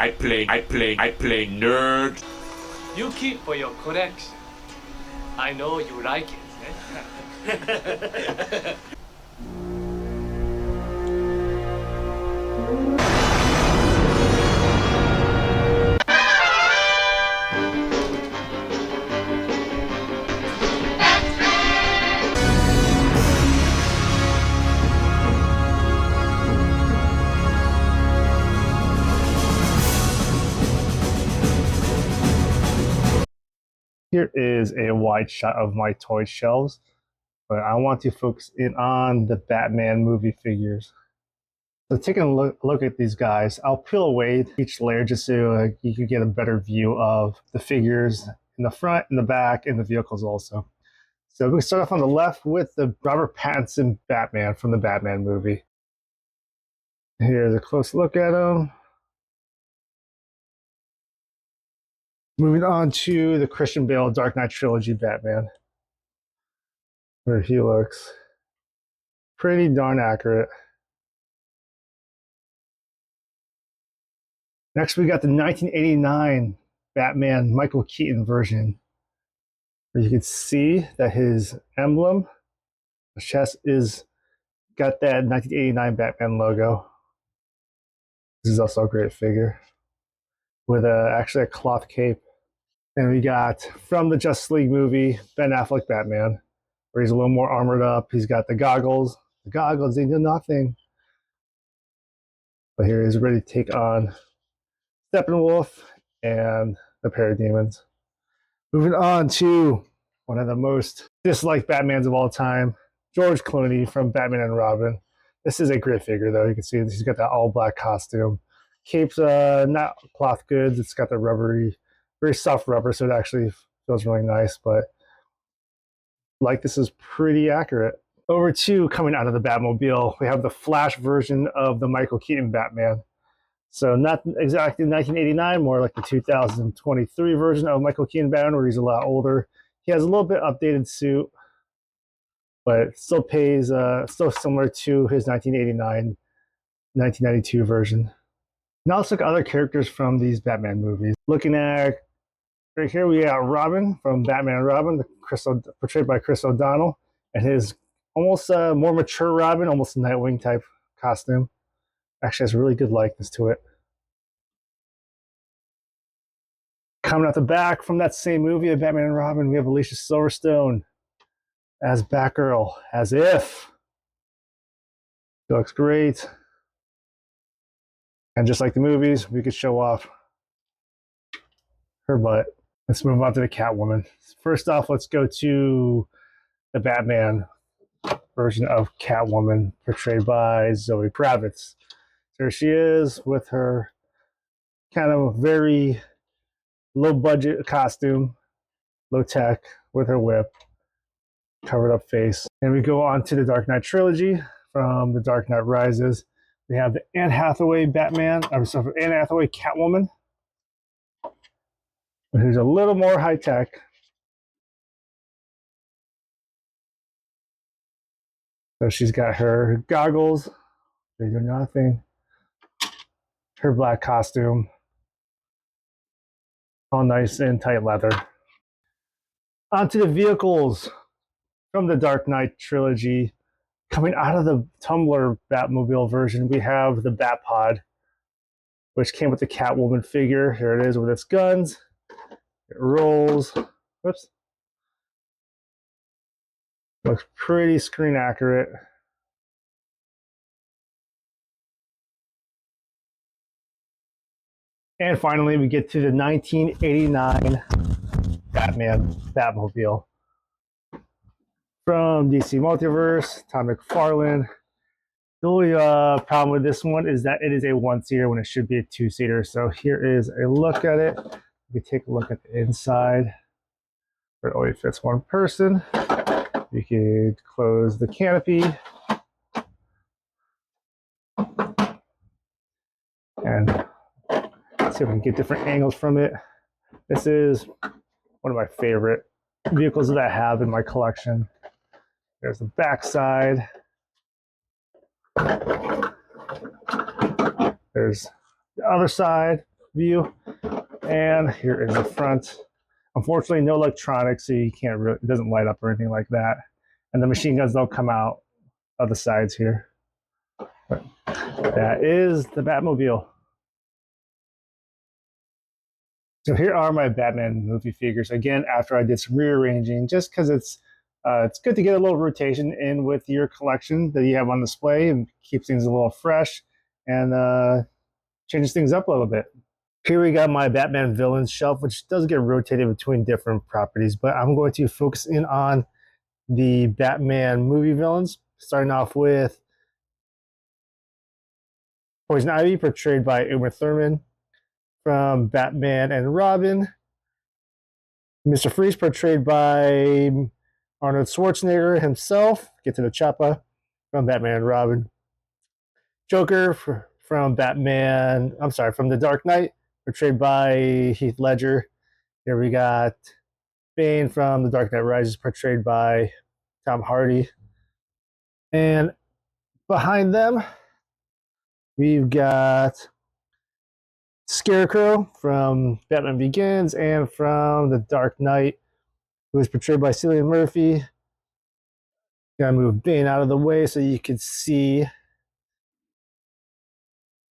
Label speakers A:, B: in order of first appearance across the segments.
A: I play nerd.
B: You keep for your collection. I know you like it.
C: Here is a wide shot of my toy shelves, but I want to focus in on the Batman movie figures. So taking a look at these guys, I'll peel away each layer just so you can get a better view of the figures in the front, in the back, and the vehicles also. So we can start off on the left with the Robert Pattinson Batman from the Batman movie. Here's a close look at him. Moving on to the Christian Bale Dark Knight Trilogy Batman, where he looks pretty darn accurate. Next, we got the 1989 Batman Michael Keaton version, where you can see that his emblem, the chest, is got that 1989 Batman logo. This is also a great figure with actually a cloth cape. And we got from the Justice League movie, Ben Affleck Batman, where he's a little more armored up. He's got the goggles. The goggles, they do nothing. But here he's ready to take on Steppenwolf and the Parademons. Moving on to one of the most disliked Batmans of all time, George Clooney from Batman and Robin. This is a great figure, though. You can see he's got that all-black costume. Cape's not cloth goods. It's got the rubbery, very soft rubber, so it actually feels really nice. But like, this is pretty accurate. Over to coming out of the Batmobile, we have the Flash version of the Michael Keaton Batman. So not exactly 1989, more like the 2023 version of Michael Keaton Batman, where he's a lot older. He has a little bit updated suit, but still pays still similar to his 1989, 1992 version. Now let's look at other characters from these Batman movies. Looking at right here, we got Robin from Batman and Robin, portrayed by Chris O'Donnell, and his almost more mature Robin, almost a Nightwing type costume. Actually has a really good likeness to it. Coming out the back from that same movie of Batman and Robin, we have Alicia Silverstone as Batgirl, as if. She looks great. And just like the movies, we could show off her butt. Let's move on to the Catwoman. First off, let's go to the Batman version of Catwoman, portrayed by Zoe Kravitz. There she is with her kind of very low budget costume, low tech, with her whip, covered up face. And we go on to the Dark Knight trilogy from The Dark Knight Rises. We have the Anne Hathaway Batman, Anne Hathaway Catwoman, who's a little more high tech. So she's got her goggles, they do nothing. Her black costume, all nice and tight leather. Onto the vehicles from the Dark Knight trilogy. Coming out of the Tumbler Batmobile version, we have the Batpod, which came with the Catwoman figure. Here it is with its guns. It rolls. Whoops. Looks pretty screen accurate. And finally, we get to the 1989 Batman Batmobile from DC Multiverse, Todd McFarlane. The only problem with this one is that it is a one-seater when it should be a two-seater. So here is a look at it. We can take a look at the inside. It only fits one person. You can close the canopy. And see if we can get different angles from it. This is one of my favorite vehicles that I have in my collection. There's the back side. There's the other side. view. And here is the front. Unfortunately, no electronics, so you can't really, it doesn't light up or anything like that. And the machine guns don't come out of the sides here. But that is the Batmobile. So here are my Batman movie figures. Again, after I did some rearranging, just because it's good to get a little rotation in with your collection that you have on display and keeps things a little fresh and changes things up a little bit. Here we got my Batman villains shelf, which does get rotated between different properties, but I'm going to focus in on the Batman movie villains, starting off with Poison Ivy, portrayed by Uma Thurman from Batman and Robin. Mr. Freeze, portrayed by Arnold Schwarzenegger himself. Get to the choppa from Batman and Robin. Joker from The Dark Knight, portrayed by Heath Ledger. Here we got Bane from The Dark Knight Rises, portrayed by Tom Hardy. And behind them, we've got Scarecrow from Batman Begins and from The Dark Knight, who is portrayed by Cillian Murphy. Gotta move Bane out of the way so you can see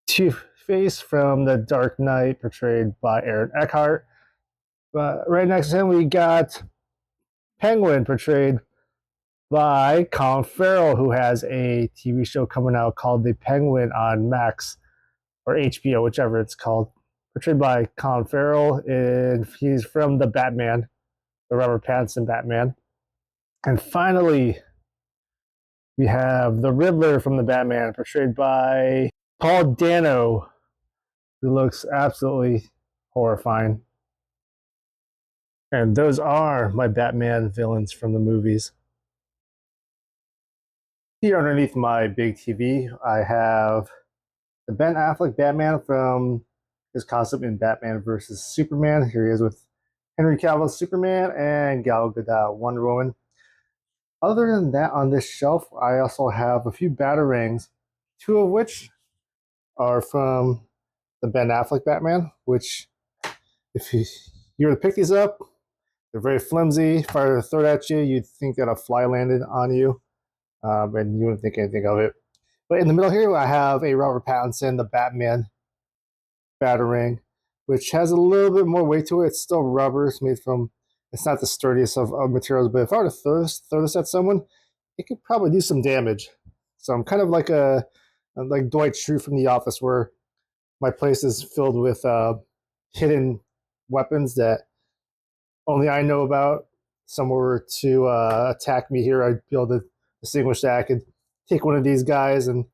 C: Two-Face from The Dark Knight, portrayed by Aaron Eckhart. But right next to him, we got Penguin, portrayed by Colin Farrell, who has a TV show coming out called The Penguin on Max or HBO, whichever it's called. Portrayed by Colin Farrell, and he's from the Batman, the Robert Pattinson Batman. And finally, we have the Riddler from the Batman, portrayed by Paul Dano, who looks absolutely horrifying. And those are my Batman villains from the movies. Here underneath my big TV, I have the Ben Affleck Batman from his costume in Batman vs. Superman. Here he is with Henry Cavill Superman and Gal Gadot Wonder Woman. Other than that, on this shelf, I also have a few Batarangs, two of which are from the Ben Affleck Batman, which, if you were to pick these up, they're very flimsy. If I were to throw it at you, you'd think that a fly landed on you, and you wouldn't think anything of it. But in the middle here, I have a Robert Pattinson, the Batman Batarang, which has a little bit more weight to it. It's still rubber. It's made from, it's not the sturdiest of materials, but if I were to throw this at someone, it could probably do some damage. So I'm kind of like like Dwight Schrute from The Office, where my place is filled with hidden weapons that only I know about. If someone were to attack me here, I'd be able to distinguish that. I could take one of these guys and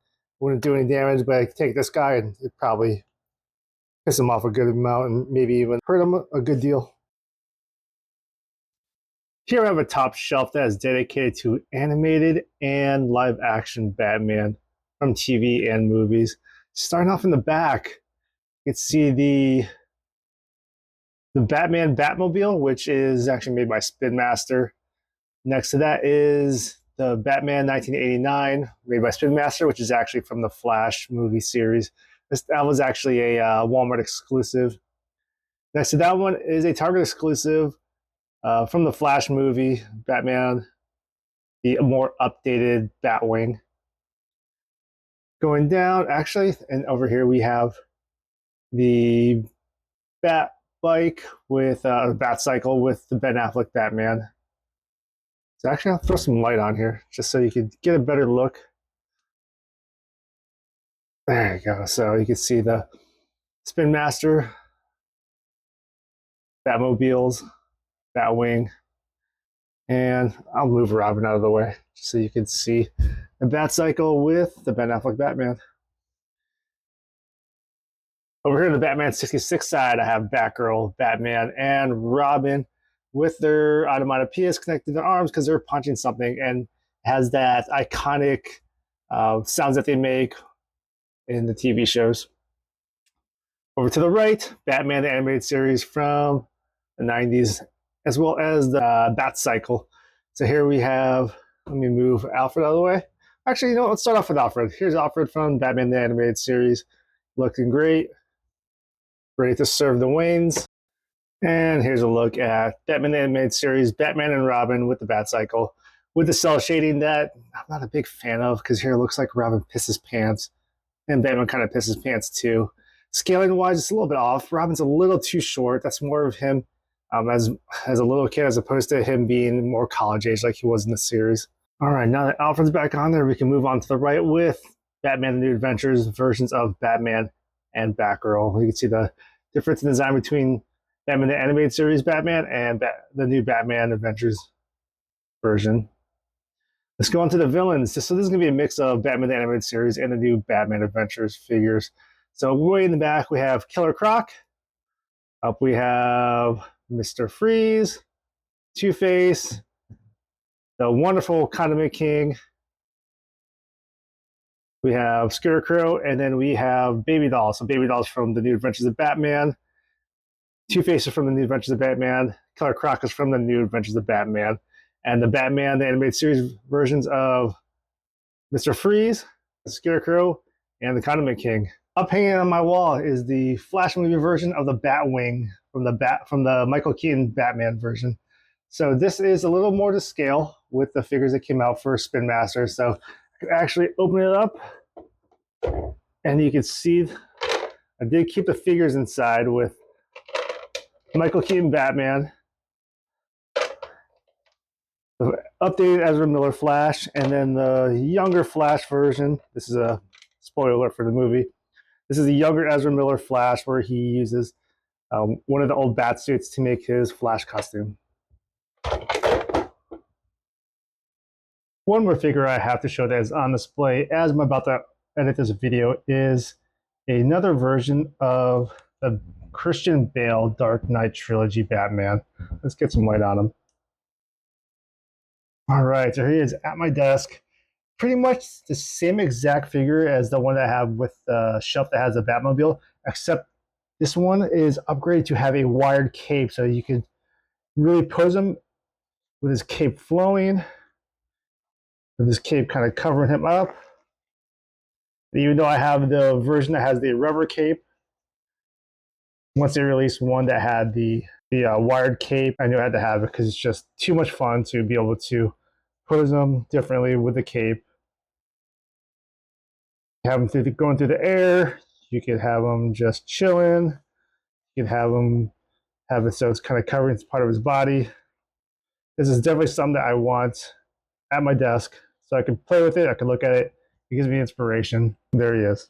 C: wouldn't do any damage, but I could take this guy and it'd probably piss him off a good amount and maybe even hurt him a good deal. Here I have a top shelf that is dedicated to animated and live action Batman from TV and movies. Starting off in the back, you can see the Batman Batmobile, which is actually made by Spin Master. Next to that is the Batman 1989, made by Spin Master, which is actually from the Flash movie series. That was actually a Walmart exclusive. Next to that one is a Target exclusive from the Flash movie, Batman, the more updated Batwing. Going down, actually, and over here we have the Bat Bike with Bat Cycle with the Ben Affleck Batman. So actually, I'll throw some light on here just so you can get a better look. There you go. So you can see the Spin Master, Batmobiles, Batwing, and I'll move Robin out of the way just so you can see the Bat Cycle with the Ben Affleck Batman. Over here on the Batman 66 side, I have Batgirl, Batman, and Robin with their onomatopoeias connected to their arms because they're punching something, and has that iconic sounds that they make in the TV shows. Over to the right, Batman the Animated Series from the 90s, as well as the Bat Cycle. So here we have, let me move Alfred out of the way. Actually, you know, let's start off with Alfred. Here's Alfred from Batman the Animated Series, looking great. ready to serve the Waynes. And here's a look at Batman Animated Series, Batman and Robin with the Bat Cycle, with the cell shading that I'm not a big fan of, because here it looks like Robin pisses pants, and Batman kind of pisses pants too. Scaling wise, it's a little bit off. Robin's a little too short. That's more of him as a little kid, as opposed to him being more college age like he was in the series. All right, now that Alfred's back on there, we can move on to the right with Batman: The New Adventures versions of Batman and Batgirl. You can see the difference in design between Batman the Animated Series Batman and the new Batman Adventures version. Let's go on to the villains. So this is going to be a mix of Batman the Animated Series and the new Batman Adventures figures. So way in the back, we have Killer Croc. Up we have Mr. Freeze, Two-Face, the wonderful Condiment King. We have Scarecrow, and then we have Baby Doll. So Baby Doll's from the New Adventures of Batman. Two-Face is from the New Adventures of Batman. Killer Croc is from the New Adventures of Batman. And the Batman, the Animated Series versions of Mr. Freeze, the Scarecrow, and the Condiment King. Up hanging on my wall is the Flash movie version of the Batwing from the Michael Keaton Batman version. So this is a little more to scale with the figures that came out for Spin Master. So I could actually open it up, and you can see I did keep the figures inside with Michael Keaton Batman, the updated Ezra Miller Flash, and then the younger Flash version. This is a spoiler alert for the movie. This is the younger Ezra Miller Flash, where he uses one of the old bat suits to make his Flash costume. One more figure I have to show that is on display as I'm about to edit this video is another version of the Christian Bale Dark Knight Trilogy Batman. Let's get some light on him. All right, so here he is at my desk. Pretty much the same exact figure as the one that I have with the shelf that has the Batmobile, except this one is upgraded to have a wired cape, so you can really pose him with his cape flowing, with his cape kind of covering him up. Even though I have the version that has the rubber cape, once they released one that had the wired cape, I knew I had to have it because it's just too much fun to be able to pose them differently with the cape. Have them going through the air. You could have them just chilling. You could have them have it so it's kind of covering part of his body. This is definitely something that I want at my desk, so I can play with it. I can look at it. It gives me inspiration. There he is.